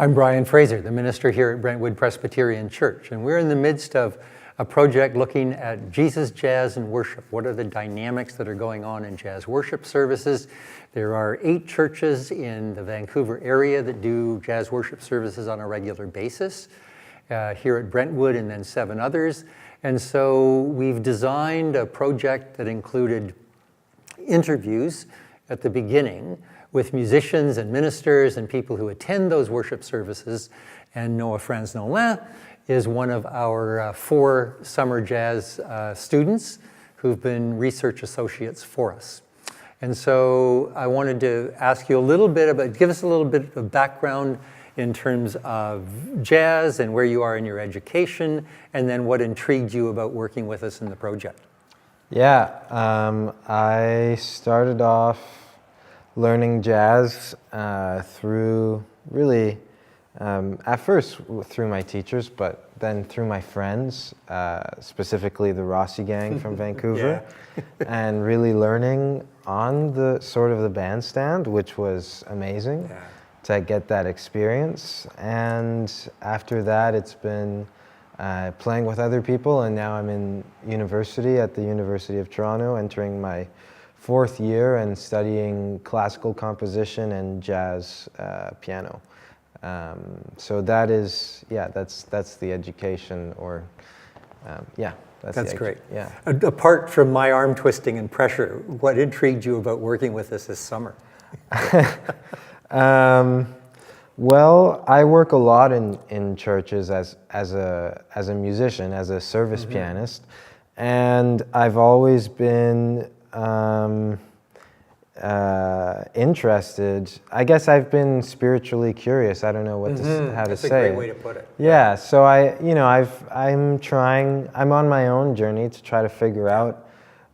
I'm Brian Fraser, the minister here at Brentwood Presbyterian Church, and we're in the midst of a project looking at Jesus, jazz, and worship. What are the dynamics that are going on in jazz worship services? There are 8 churches in the Vancouver area that do jazz worship services on a regular basis, here at Brentwood, and then 7 others. And so we've designed a project that included interviews at the beginning with musicians and ministers and people who attend those worship services. And Franche Nolan is one of our 4 summer jazz students who've been research associates for us. And so I wanted to ask you a little bit about, give us a little bit of background in terms of jazz and where you are in your education, and then what intrigued you about working with us in the project. Yeah, I started off learning jazz through really, at first through my teachers, but then through my friends, specifically the Rossi gang from Vancouver, and really learning on the sort of the bandstand, which was amazing to get that experience. And after that, it's been playing with other people, and now I'm in university at the University of Toronto, entering my 4th year and studying classical composition and jazz piano. So that is, that's the education, or that's great. Yeah. Apart from my arm twisting and pressure, what intrigued you about working with us this summer? Well, I work a lot in churches as a musician, as a service pianist, and I've always been interested. I guess I've been spiritually curious. I don't know what how to say. That's a great way to put it. Yeah. So I'm on my own journey to try to figure out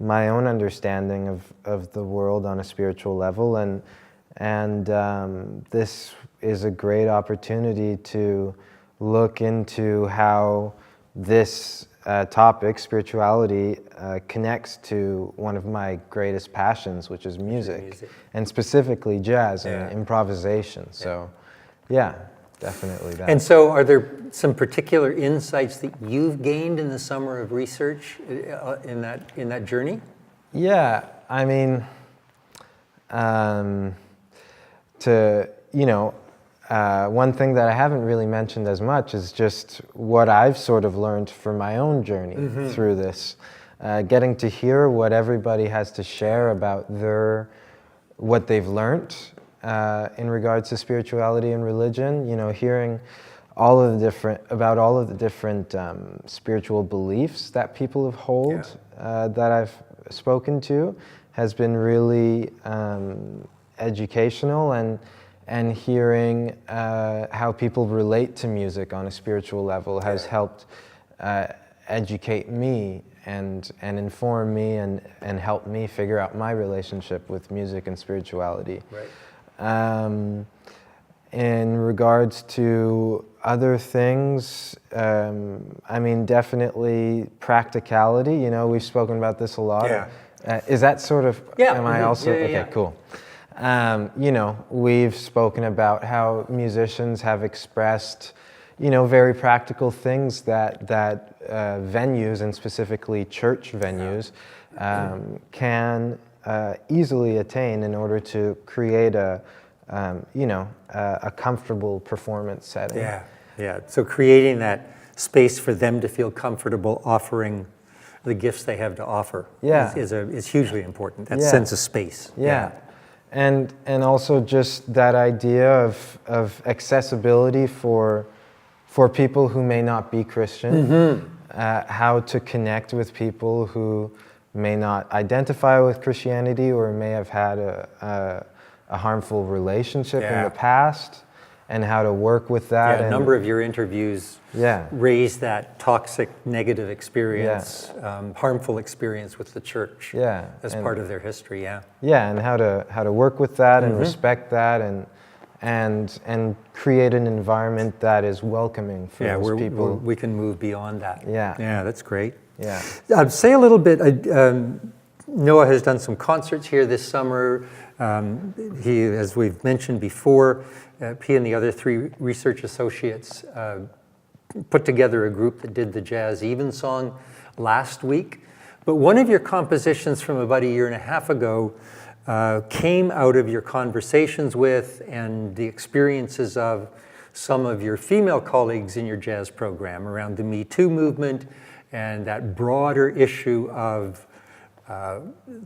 my own understanding of the world on a spiritual level, and this is a great opportunity to look into how this topic, spirituality, connects to one of my greatest passions, which is music. And specifically jazz and improvisation. So, definitely that. And so are there some particular insights that you've gained in the summer of research in that journey? Yeah, I mean, one thing that I haven't really mentioned as much is just what I've sort of learned from my own journey through this. Getting to hear what everybody has to share about what they've learned in regards to spirituality and religion. Hearing all of the different spiritual beliefs that people have hold that I've spoken to has been really educational, and hearing how people relate to music on a spiritual level has helped educate me and inform me and help me figure out my relationship with music and spirituality. Right. In regards to other things, I mean, definitely practicality. We've spoken about this a lot. Is that sort of, am I also? Okay, cool. We've spoken about how musicians have expressed, very practical things that venues, and specifically church venues, can easily attain in order to create a comfortable performance setting. Yeah. So creating that space for them to feel comfortable offering the gifts they have to offer is hugely important. That sense of space. Yeah. And also just that idea of accessibility for people who may not be Christian, how to connect with people who may not identify with Christianity or may have had a harmful relationship in the past, and how to work with that. A number of your interviews raise that toxic, negative experience, harmful experience with the church as part of their history. Yeah, and how to work with that and respect that, and create an environment that is welcoming for those people. Where we can move beyond that. Yeah, that's great. Yeah. Say a little bit. Noah has done some concerts here this summer. He, as we've mentioned before, he and the other 3 research associates put together a group that did the Jazz Evensong last week. But one of your compositions from about a year and a half ago came out of your conversations with and the experiences of some of your female colleagues in your jazz program around the Me Too movement and that broader issue of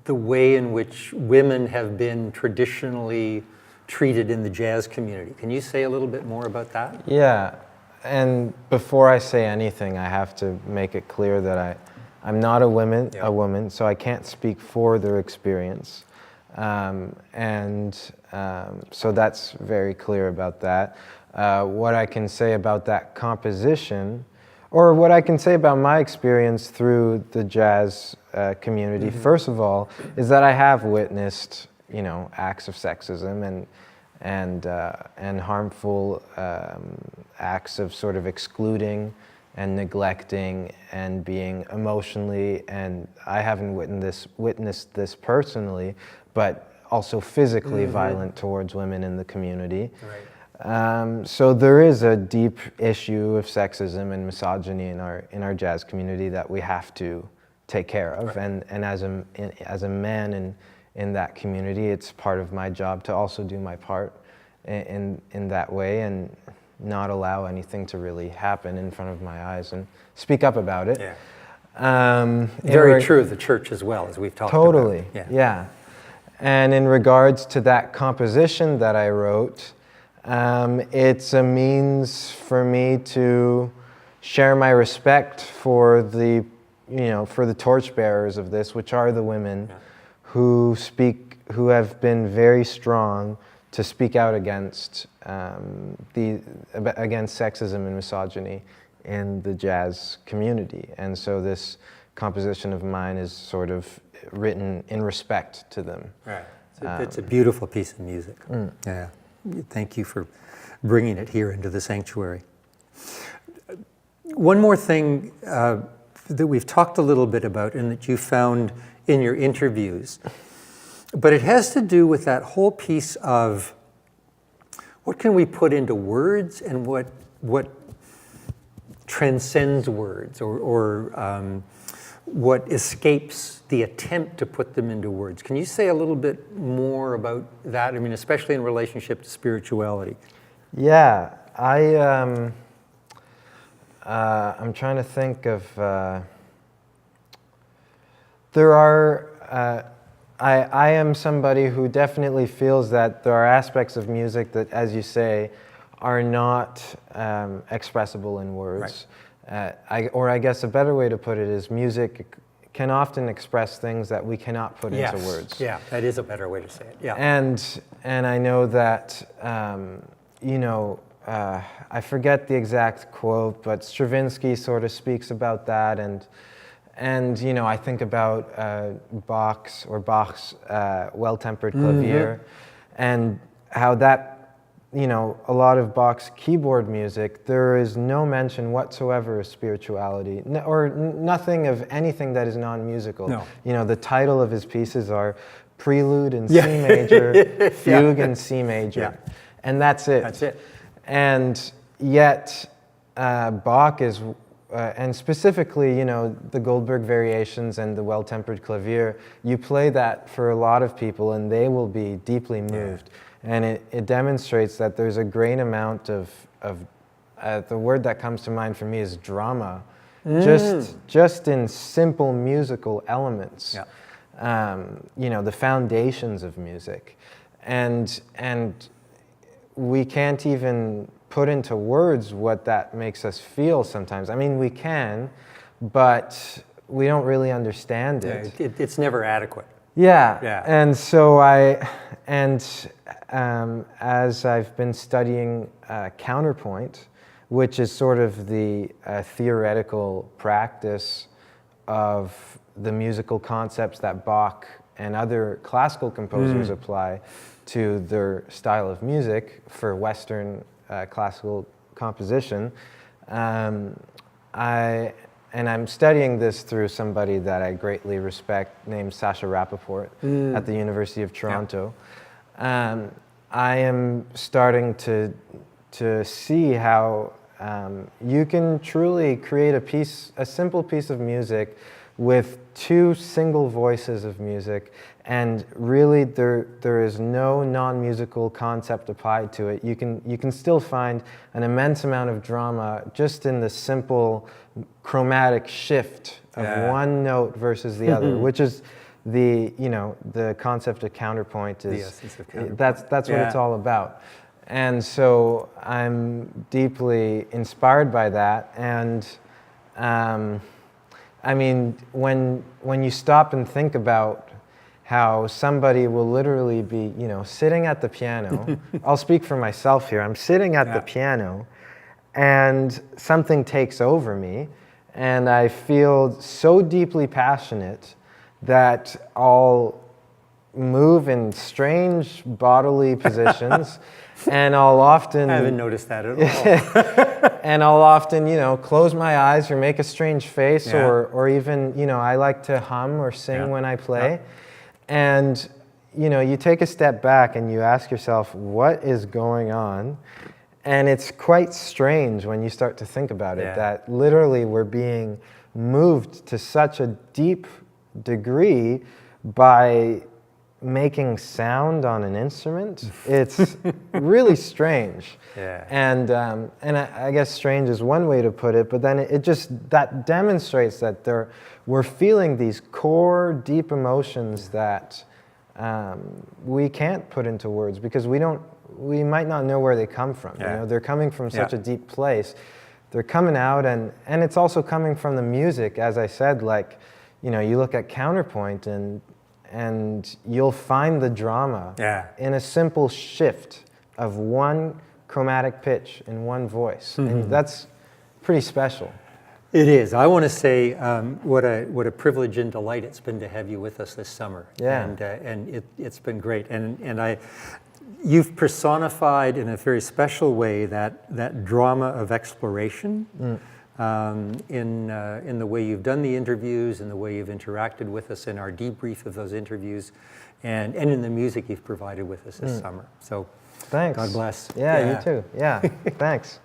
the way in which women have been traditionally treated in the jazz community. Can you say a little bit more about that? Yeah, and before I say anything, I have to make it clear that I'm not a woman, so I can't speak for their experience. So that's very clear about that. What I can say about that composition, or what I can say about my experience through the jazz community, first of all, is that I have witnessed, acts of sexism and harmful acts of sort of excluding and neglecting and being emotionally, and I haven't witnessed this personally, but also physically violent towards women in the community. Right. So there is a deep issue of sexism and misogyny in our jazz community that we have to take care of, right. And as a man in that community, it's part of my job to also do my part in that way and not allow anything to really happen in front of my eyes and speak up about it. Yeah. Very true of the church as well, as we've talked about. Totally, yeah. And in regards to that composition that I wrote, it's a means for me to share my respect for the torchbearers of this, which are the women who have been very strong to speak out against sexism and misogyny in the jazz community. And so this composition of mine is sort of written in respect to them. Right. It's a beautiful piece of music. Yeah. Thank you for bringing it here into the sanctuary. One more thing that we've talked a little bit about and that you found in your interviews, but it has to do with that whole piece of what can we put into words and what transcends words or what escapes the attempt to put them into words. Can you say a little bit more about that? I mean, especially in relationship to spirituality. Yeah, I'm trying to think of, there are, I am somebody who definitely feels that there are aspects of music that, as you say, are not expressible in words. Right. I guess a better way to put it is music can often express things that we cannot put into words. Yeah, that is a better way to say it. Yeah. And I know that, I forget the exact quote, but Stravinsky sort of speaks about that, and I think about Bach's well-tempered clavier, and how that, a lot of Bach's keyboard music, there is no mention whatsoever of spirituality, or nothing of anything that is non-musical. No. The title of his pieces are Prelude in C major, Fugue in C major, and that's it. That's it. And yet, Bach is, and specifically, the Goldberg variations and the well-tempered clavier, you play that for a lot of people and they will be deeply moved. And it demonstrates that there's a great amount of the word that comes to mind for me is drama, just in simple musical elements. The foundations of music, and we can't even put into words what that makes us feel sometimes. I mean, we can, but we don't really understand it. It's never adequate. Yeah. And so as I've been studying counterpoint, which is sort of the theoretical practice of the musical concepts that Bach and other classical composers apply to their style of music for Western classical composition. I'm studying this through somebody that I greatly respect named Sasha Rappaport at the University of Toronto. I am starting to see how you can truly create a simple piece of music with two single voices of music, and really there is no non-musical concept applied to it. You can still find an immense amount of drama just in the simple chromatic shift of one note versus the other, which is the concept of counterpoint is the essence of counterpoint. That's what it's all about. And so I'm deeply inspired by that. And I mean, when you stop and think about how somebody will literally be, sitting at the piano. I'll speak for myself here. I'm sitting at the piano, and something takes over me, and I feel so deeply passionate that I'll move in strange bodily positions, and I'll often... I haven't noticed that at all. And I'll often, close my eyes or make a strange face, or even, I like to hum or sing when I play. And, you take a step back and you ask yourself, what is going on? And it's quite strange when you start to think about it, that literally we're being moved to such a deep degree by making sound on an instrument. It's really strange. And I guess strange is one way to put it, but then it just, that demonstrates that we're feeling these core deep emotions that we can't put into words because we might not know where they come from. They're coming from such a deep place. They're coming out, and it's also coming from the music, as I said, like, you look at counterpoint and you'll find the drama in a simple shift of one chromatic pitch in one voice. And that's pretty special. It is. I want to say what a privilege and delight it's been to have you with us this summer. And it's been great. And you've personified in a very special way that drama of exploration. In the way you've done the interviews, and the way you've interacted with us in our debrief of those interviews, and in the music you've provided with us this summer. So, thanks. God bless. Yeah, you too. Yeah, thanks.